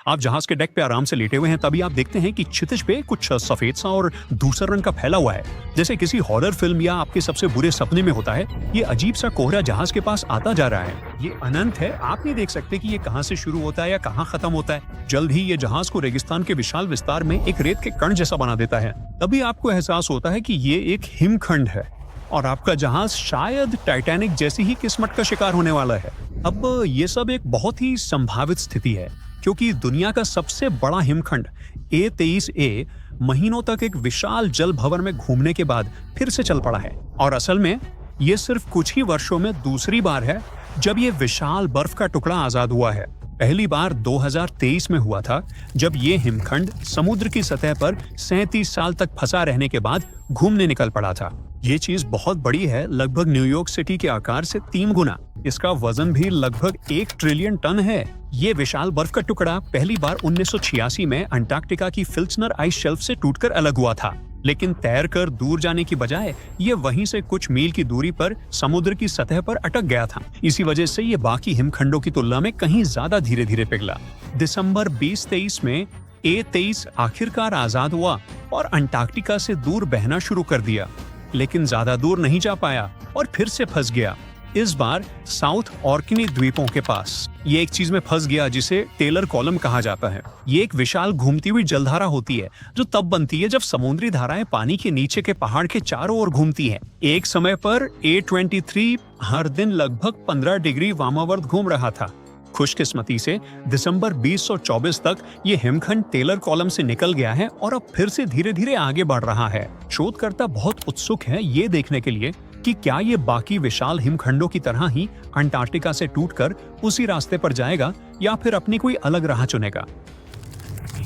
आप जहाज के डेक पे आराम से लेटे हुए हैं, तभी आप देखते हैं कि क्षितिज पे कुछ सफेद सा और धूसर रंग का फैला हुआ है, जैसे किसी हॉरर फिल्म या आपके सबसे बुरे सपने में होता है। ये अजीब सा कोहरा जहाज के पास आता जा रहा है। ये अनंत है, आप नहीं देख सकते कि ये कहां से शुरू होता है या कहां खत्म होता है। जल्द ही ये जहाज को रेगिस्तान के विशाल विस्तार में एक रेत के कण जैसा बना देता है। तभी आपको एहसास होता है कि ये एक हिमखंड है और आपका जहाज शायद टाइटैनिक जैसी ही किस्मत का शिकार होने वाला है। अब ये सब एक बहुत ही संभावित स्थिति है, क्योंकि दुनिया का सबसे बड़ा हिमखंड A23A महीनों तक एक विशाल जल भवन में घूमने के बाद फिर से चल पड़ा है। और असल में ये सिर्फ कुछ ही वर्षों में दूसरी बार है जब ये विशाल बर्फ का टुकड़ा आजाद हुआ है। पहली बार 2023 में हुआ था, जब ये हिमखंड समुद्र की सतह पर 37 साल तक फंसा रहने के बाद घूमने निकल पड़ा था। ये चीज बहुत बड़ी है, लगभग न्यूयॉर्क सिटी के आकार से 3 गुना। इसका वजन भी लगभग 1 ट्रिलियन टन है। ये विशाल बर्फ का टुकड़ा पहली बार 1986 में अंटार्कटिका की फिल्चनर आइस शेल्फ से टूटकर अलग हुआ था, लेकिन तैरकर दूर जाने की बजाय ये वहीं से कुछ मील की दूरी पर समुद्र की सतह पर अटक गया था। इसी वजह से ये बाकी हिमखंडों की तुलना में कहीं ज्यादा धीरे धीरे पिघला। दिसंबर 2023 में A23 आखिरकार आजाद हुआ और अंटार्कटिका से दूर बहना शुरू कर दिया, लेकिन ज्यादा दूर नहीं जा पाया और फिर से फंस गया। इस बार साउथ ऑर्किनी द्वीपों के पास ये एक चीज में फंस गया जिसे टेलर कॉलम कहा जाता है। ये एक विशाल घूमती हुई जलधारा होती है जो तब बनती है जब समुद्री धाराएं पानी के नीचे के पहाड़ के चारों ओर घूमती हैं। एक समय पर A23 हर दिन लगभग 15 डिग्री वामावर्त घूम रहा था। खुशकिस्मती से दिसंबर 2024 तक ये हिमखंड टेलर कॉलम से निकल गया है और अब फिर से धीरे धीरे आगे बढ़ रहा है। शोधकर्ता बहुत उत्सुक है ये देखने के लिए कि क्या ये बाकी विशाल हिमखंडों की तरह ही अंटार्कटिका से टूटकर उसी रास्ते पर जाएगा या फिर अपनी कोई अलग राह चुनेगा।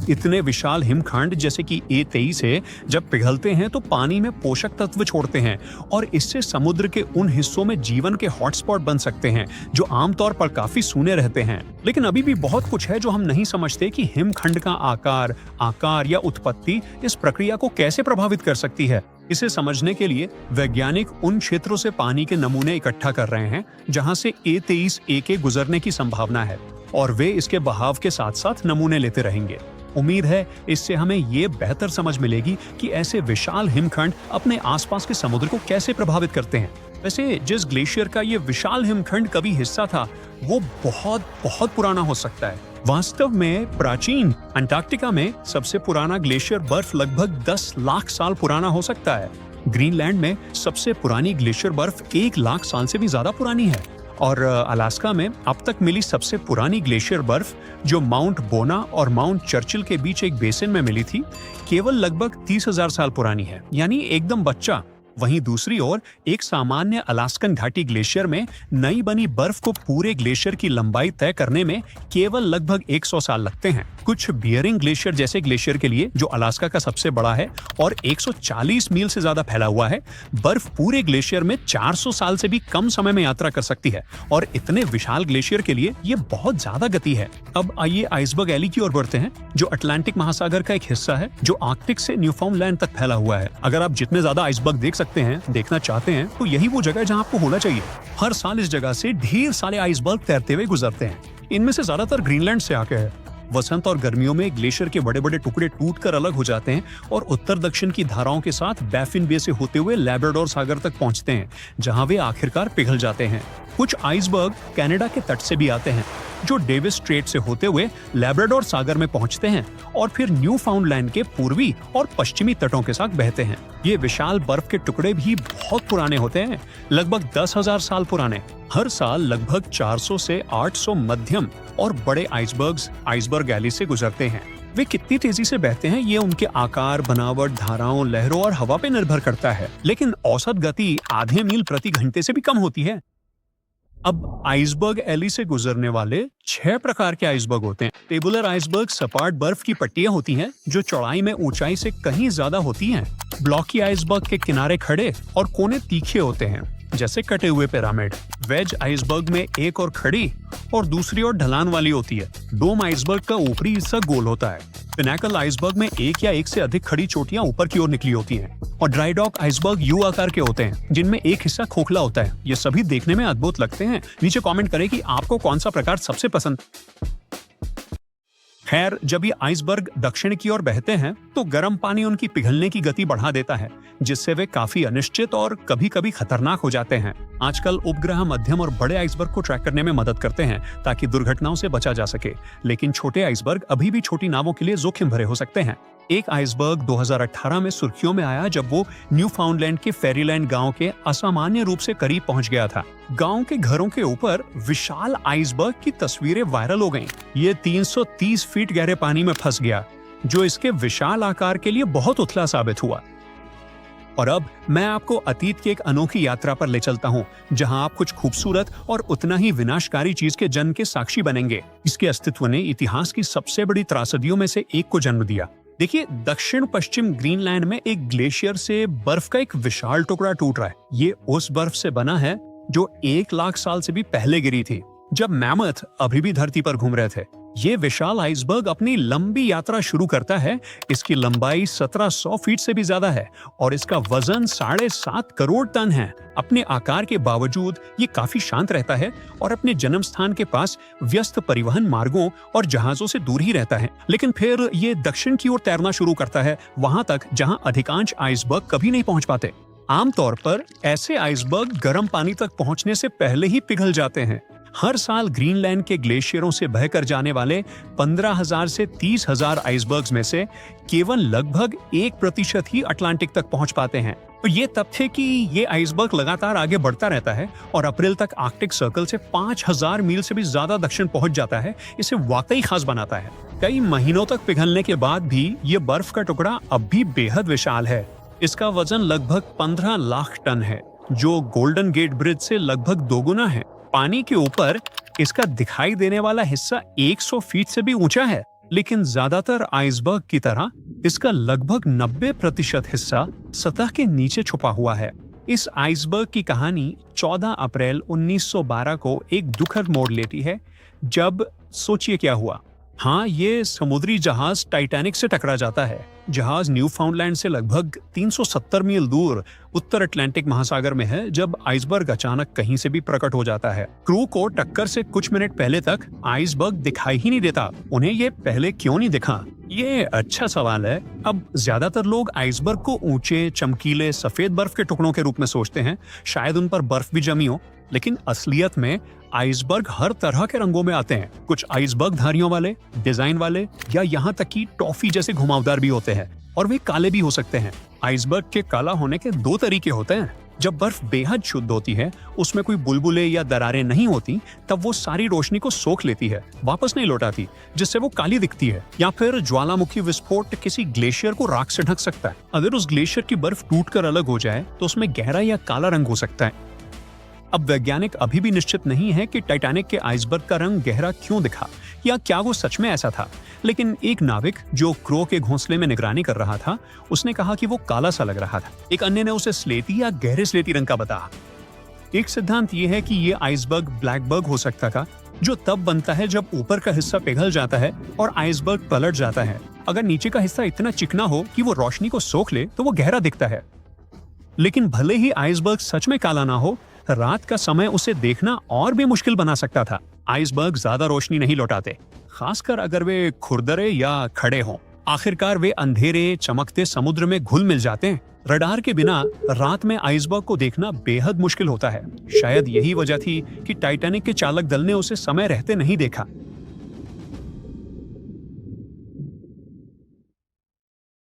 इतने विशाल हिमखंड जैसे कि A23 है, जब पिघलते हैं तो पानी में पोषक तत्व छोड़ते हैं और इससे समुद्र के उन हिस्सों में जीवन के हॉटस्पॉट बन सकते हैं जो आमतौर पर काफी सूने रहते हैं। लेकिन अभी भी बहुत कुछ है जो हम नहीं समझते कि हिमखंड का आकार या उत्पत्ति इस प्रक्रिया को कैसे प्रभावित कर सकती है। इसे समझने के लिए वैज्ञानिक उन क्षेत्रों से पानी के नमूने इकट्ठा कर रहे हैं जहां से A23A के गुजरने की संभावना है, और वे इसके बहाव के साथ साथ नमूने लेते रहेंगे। उम्मीद है इससे हमें ये बेहतर समझ मिलेगी कि ऐसे विशाल हिमखंड अपने आसपास के समुद्र को कैसे प्रभावित करते हैं। वैसे जिस ग्लेशियर का ये विशाल हिमखंड कभी हिस्सा था वो बहुत बहुत पुराना हो सकता है। वास्तव में प्राचीन अंटार्कटिका में सबसे पुराना ग्लेशियर बर्फ लगभग 10 लाख साल पुराना हो सकता है। ग्रीनलैंड में सबसे पुरानी ग्लेशियर बर्फ 1 लाख साल से भी ज्यादा पुरानी है। और अलास्का में अब तक मिली सबसे पुरानी ग्लेशियर बर्फ, जो माउंट बोना और माउंट चर्चिल के बीच एक बेसिन में मिली थी, केवल लगभग 30,000 साल पुरानी है, यानी एकदम बच्चा। वहीं दूसरी ओर एक सामान्य अलास्कन घाटी ग्लेशियर में नई बनी बर्फ को पूरे ग्लेशियर की लंबाई तय करने में केवल लगभग 100 साल लगते हैं। कुछ बियरिंग ग्लेशियर जैसे ग्लेशियर के लिए, जो अलास्का का सबसे बड़ा है और 140 मील से ज्यादा फैला हुआ है, बर्फ पूरे ग्लेशियर में 400 साल से भी कम समय में यात्रा कर सकती है, और इतने विशाल ग्लेशियर के लिए ये बहुत ज्यादा गति है। अब आइए आइसबर्ग एली की ओर बढ़ते हैं, जो अटलांटिक महासागर का एक हिस्सा है जो आर्कटिक से न्यूफाउंडलैंड तक फैला हुआ है। अगर आप जितने ज्यादा आइसबर्ग देखना चाहते हैं तो यही वो जगह है जहां आपको होना चाहिए। हर साल इस जगह से ढेर सारे आइसबर्ग तैरते हुए गुजरते हैं। इनमें से ज्यादातर ग्रीनलैंड से आके है। वसंत और गर्मियों में ग्लेशियर के बड़े बड़े टुकड़े टूटकर अलग हो जाते हैं और उत्तर दक्षिण की धाराओं के साथ बैफिन बे से होते हुए लैब्राडोर सागर तक पहुंचते हैं, जहां वे आखिरकार पिघल जाते हैं। कुछ आइसबर्ग कनाडा के तट से भी आते हैं, जो डेविस स्ट्रेट से होते हुए लैब्राडोर सागर में पहुंचते हैं और फिर न्यूफाउंडलैंड के पूर्वी और पश्चिमी तटों के साथ बहते हैं। ये विशाल बर्फ के टुकड़े भी बहुत पुराने होते हैं, लगभग 10,000 साल पुराने। हर साल लगभग 400 से 800 मध्यम और बड़े आइसबर्ग एली से गुजरते हैं। वे कितनी तेजी से बहते हैं ये उनके आकार, बनावट, धाराओं, लहरों और हवा पे निर्भर करता है, लेकिन औसत गति आधे मील प्रति घंटे से भी कम होती है। अब आइसबर्ग एली से गुजरने वाले 6 प्रकार के आइसबर्ग होते हैं। टेबुलर आइसबर्ग सपाट बर्फ की पट्टियां होती हैं जो चौड़ाई में ऊंचाई से कहीं ज्यादा होती हैं। ब्लॉकी आइसबर्ग के किनारे खड़े और कोने तीखे होते हैं, जैसे कटे हुए पिरामिड। वेज आइसबर्ग में एक और खड़ी और दूसरी ओर ढलान वाली होती है। डोम आइसबर्ग का ऊपरी हिस्सा गोल होता है। पिनाकल आइसबर्ग में एक या एक से अधिक खड़ी चोटियां ऊपर की ओर निकली होती हैं। और ड्राई डॉक आइसबर्ग यू आकार के होते हैं, जिनमें एक हिस्सा खोखला होता है। ये सभी देखने में अद्भुत लगते हैं। नीचे कमेंट करें कि आपको कौन सा प्रकार सबसे पसंद। खैर, जब ये आइसबर्ग दक्षिण की ओर बहते हैं तो गर्म पानी उनकी पिघलने की गति बढ़ा देता है, जिससे वे काफी अनिश्चित और कभी-कभी खतरनाक हो जाते हैं। आजकल उपग्रह मध्यम और बड़े आइसबर्ग को ट्रैक करने में मदद करते हैं ताकि दुर्घटनाओं से बचा जा सके, लेकिन छोटे आइसबर्ग अभी भी छोटी नावों के लिए जोखिम भरे हो सकते हैं। एक आइसबर्ग 2018 में सुर्खियों में आया जब वो न्यूफाउंडलैंड के फेरीलैंड गांव के असामान्य रूप से करीब पहुंच गया था। गांव के घरों के ऊपर विशाल आइसबर्ग की तस्वीरें वायरल हो गईं। ये 330 फीट गहरे पानी में फंस गया, जो इसके विशाल आकार के लिए बहुत उथला साबित हुआ। और अब मैं आपको अतीत की एक अनोखी यात्रा पर ले चलता हूँ, जहाँ आप कुछ खूबसूरत और उतना ही विनाशकारी चीज के जन्म के साक्षी बनेंगे। इसके अस्तित्व ने इतिहास की सबसे बड़ी त्रासदियों में से एक को जन्म दिया। देखिए, दक्षिण पश्चिम ग्रीनलैंड में एक ग्लेशियर से बर्फ का एक विशाल टुकड़ा टूट रहा है। ये उस बर्फ से बना है जो 1 लाख साल से भी पहले गिरी थी, जब मैमथ अभी भी धरती पर घूम रहे थे। ये विशाल आइसबर्ग अपनी लंबी यात्रा शुरू करता है। इसकी लंबाई 1700 फीट से भी ज्यादा है और इसका वजन 7.5 करोड़ टन है। अपने आकार के बावजूद ये काफी शांत रहता है और अपने जन्म स्थान के पास व्यस्त परिवहन मार्गों और जहाजों से दूर ही रहता है। लेकिन फिर ये दक्षिण की ओर तैरना शुरू करता है, वहां तक जहां अधिकांश आइसबर्ग कभी नहीं पहुंच पाते। आमतौर पर ऐसे आइसबर्ग गर्म पानी तक पहुंचने से पहले ही पिघल जाते हैं। हर साल ग्रीनलैंड के ग्लेशियरों से बहकर जाने वाले 15,000 से 30,000 आइसबर्ग्स में से केवल लगभग 1% ही अटलांटिक तक पहुंच पाते हैं। तो ये तथ्य कि ये आइसबर्ग लगातार आगे बढ़ता रहता है और अप्रैल तक आर्कटिक सर्कल से 5,000 मील से भी ज्यादा दक्षिण पहुंच जाता है, इसे वाकई खास बनाता है। कई महीनों तक पिघलने के बाद भी ये बर्फ का टुकड़ा अब भी बेहद विशाल है। इसका वजन लगभग 15 लाख टन है, जो गोल्डन गेट ब्रिज से लगभग दोगुना है। पानी के ऊपर इसका दिखाई देने वाला हिस्सा 100 फीट से भी ऊंचा है, लेकिन ज्यादातर आइसबर्ग की तरह इसका लगभग 90% हिस्सा सतह के नीचे छुपा हुआ है। इस आइसबर्ग की कहानी 14 अप्रैल 1912 को एक दुखद मोड़ लेती है, जब सोचिए क्या हुआ। हाँ, ये समुद्री जहाज टाइटैनिक से टकरा जाता है। जहाज न्यूफाउंडलैंड से लगभग 370 मील दूर उत्तर अटलांटिक महासागर में है, जब आइसबर्ग अचानक कहीं से भी प्रकट हो जाता है। क्रू को टक्कर से कुछ मिनट पहले तक आइसबर्ग दिखाई ही नहीं देता। उन्हें ये पहले क्यों नहीं दिखा? ये अच्छा सवाल है। अब ज्यादातर लोग आइसबर्ग को ऊंचे, चमकीले, सफेद बर्फ के टुकड़ों के रूप में सोचते हैं। शायद उन पर बर्फ भी जमी हो, लेकिन असलियत में आइसबर्ग हर तरह के रंगों में आते हैं। कुछ आइसबर्ग धारियों वाले, डिजाइन वाले या यहाँ तक कि टॉफी जैसे घुमावदार भी होते हैं, और वे काले भी हो सकते हैं। आइसबर्ग के काला होने के 2 तरीके होते हैं। जब बर्फ बेहद शुद्ध होती है, उसमें कोई बुलबुले या दरारें नहीं होती, तब वो सारी रोशनी को सोख लेती है, वापस नहीं लौटाती, जिससे वो काली दिखती है। या फिर ज्वालामुखी विस्फोट किसी ग्लेशियर को राख से ढक सकता है। अगर उस ग्लेशियर की बर्फ टूटकर अलग हो जाए तो उसमें गहरा या काला रंग हो सकता है। अब वैज्ञानिक अभी भी निश्चित नहीं है कि टाइटैनिक के आइसबर्ग का रंग गहरा क्यों दिखा या क्या वो सच में ऐसा था। लेकिन एक नाविक जो क्रो के घोंसले में निगरानी कर रहा था, उसने कहा कि वो काला सा लग रहा था। एक अन्य ने उसे स्लेटी या गहरे स्लेटी रंग का बताया। एक सिद्धांत ये है कि ये आइसबर्ग ब्लैकबर्ग हो सकता था, जो तब बनता है जब ऊपर का हिस्सा पिघल जाता है और आइसबर्ग पलट जाता है। अगर नीचे का हिस्सा इतना चिकना हो कि वो रोशनी को सोख ले तो वो गहरा दिखता है। लेकिन भले ही आइसबर्ग सच में काला ना हो, रात का समय उसे देखना और भी मुश्किल बना सकता था। आइसबर्ग ज्यादा रोशनी नहीं लौटाते, खासकर अगर वे खुरदरे या खड़े हों। आखिरकार वे अंधेरे, चमकते समुद्र में घुल मिल जाते हैं। रडार के बिना रात में आइसबर्ग को देखना बेहद मुश्किल होता है। शायद यही वजह थी कि टाइटैनिक के चालक दल ने उसे समय रहते नहीं देखा।